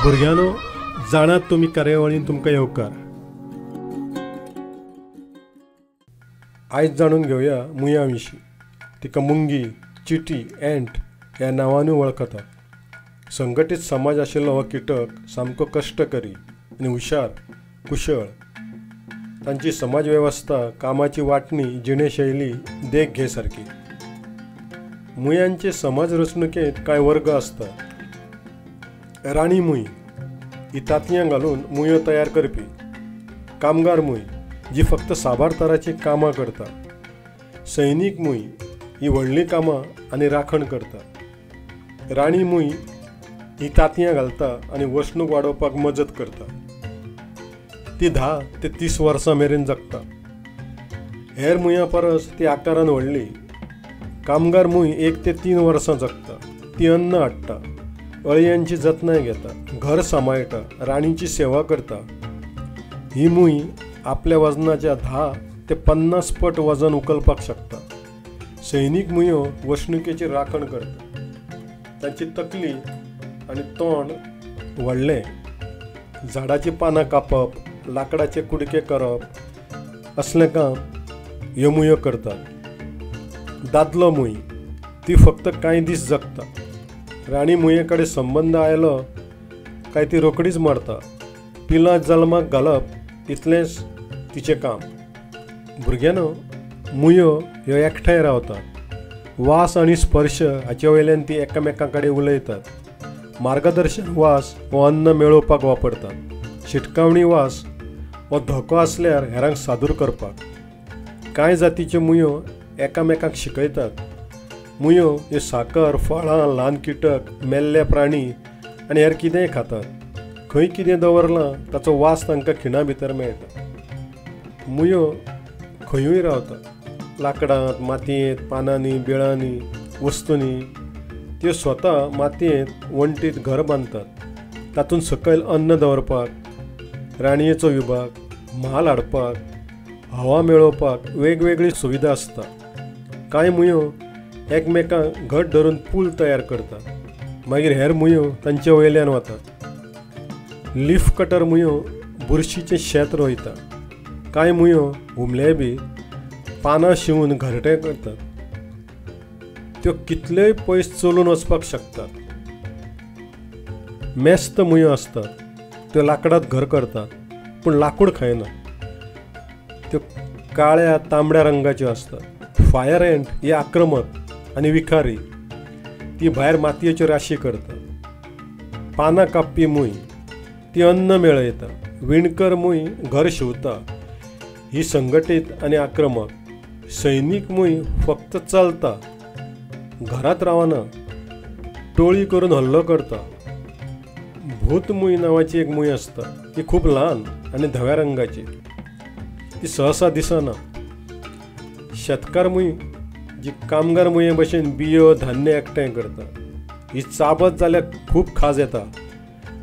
भुरग्यांनो, जाणात तुमी कार्यावळीन तुमकां येवकार. आयज जाणून घेवया मुयां विशीं. तिका मुंगी, चिटी, एंट ह्या नांवांनी वळखतात. संघटीत समाज आशिल्लो हो किटक सामको कश्टकरी आनी हुशार, कुशळ. तांची समाज वेवस्था, कामाची वांटणी, जिणेशैली देख घे सारकी. मुयांचे समाज रचणुकेंत कांय वर्ग आसतात. राणी मुय ही तांतयां घालून मुयो तयार करपी. कामगार मुय जी फक्त साबार तरांची कामां करता. सैनीक मुय ही व्हडलीं कामां आनी राखण करता. राणी मुय ही तांतयां घालता आनी वसणूक वाडोवपाक मजत करता. ती 10 ते 30 वर्सां मेरेन जगता. हेर मुयां परस ती आकारान व्हडली. कामगार मुय 1 ते 3 वर्सां जगता. ती अन्न हाडटा, अळयांची जतनाय घेता, घर सांबाळटा, राणीची सेवा करता. ही मुय आपल्या वजनाच्या 10 ते 50 पट वजन उखलपाक शकता. सैनीक मुयो वसणुकेची राखण करता. तांची तकली आनी तोंड व्हडलें. झाडाची पानां कापप, लाकडाचे कुडके करप असलें काम ह्यो मुयो करतात. दादलो मुय ती फक्त कांय दीस जगता. राणी मुये कडेन संबंद आयलो काय ती रोकडीच मरता. पिलां जल्माक घालप इतलेंच तिचें काम. भुरग्यांनो, मुयो ह्यो एकठांय रावतात. वास आनी स्पर्श हाचे वयल्यान ती एकामेकां कडेन उलयतात. मार्गदर्शन वास हो अन्न मेळोवपाक वापरतात. शिटकावणी वास हो धोको आसल्यार हेरांक सादूर करपाक. कांय जातीच्यो मुयो एकामेकांक शिकयतात. मुयो ह्यो साकर, फळां, ल्हान किटक, मेल्ले प्राणी आनी हेर कितेंय खातात. खंय कितें दवरलां ताचो वास तांकां खिणा भितर मेळटा. मुयो खंयूय रावतात. लाकडांत, मातयेंत, पानांनी, बिळांनी, वस्तूंनी. त्यो स्वता मातयेंत वणटीत घर बांदतात. तातूंत सकयल अन्न दवरपाक, राणयेचो विभाग, म्हाल हाडपाक, हवा मेळोवपाक वेगवेगळी सुविधा आसता. कांय मुयो एकमेकांक घट धरून पूल तयार करतात. मागीर हेर मुयो तांचे वयल्यान वतात. लीफ कटर मुयो बुरशीचें शेत रोयता. कांय मुयो हुमले बी पानां शिंवून घरटे करतात. त्यो कितलेय पयस चलून वचपाक शकतात. मेस्त मुयो आसतात. त्यो लाकडांत घर करतात पूण लाकूड खायना. त्यो काळ्या तांबड्या रंगाच्यो आसतात. फायर एंट ही आक्रमक आनी विखारी. ती भायर मातयेच्यो राशी करता. पानां कापपी मुय ती अन्न मेळयता. विणकर मुय घर शिंवता. ही संघटीत आनी आक्रमक. सैनीक मुय फक्त चलता, घरांत रावना, टोळी करून हल्लो करता. भूत मुय नांवाची एक मुय आसता. ती खूब ल्हान आनी धव्या रंगाची. ती सहसा दिसना. शेतकार मुय जी कामगार मुये भशेन बियो, धान्य एकठांय करता. ही चाबत जाल्यार खूब खाज येता.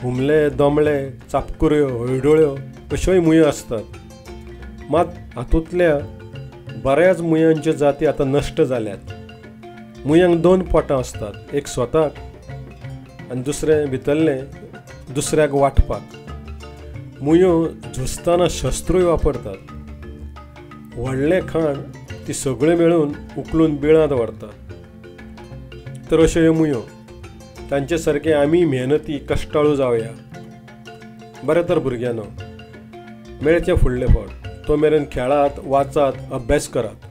हुमले, दोमळे, चापकुऱ्यो, हळडोळ्यो अश्योय मुयो आसतात. मात हातूंतल्या बऱ्याच मुयांच्यो जाती आतां नश्ट जाल्यात. मुयांक 2 पोटां आसतात. एक स्वताक आनी दुसरें भितरलें दुसऱ्याक वांटपाक. मुयो झुजतना शस्त्रूय वापरतात. व्हडलें खाण ती सगळ्यो मेळून उखलून बिळांत व्हरतात. तर अश्यो ह्यो मुयो. तांचे सारके आमी मेहनती, कश्टाळू जावया. बरें तर भुरग्यांनो, मेळचें फुडलें फावट. तो मेरेन खेळात, वाचात, अभ्यास करात.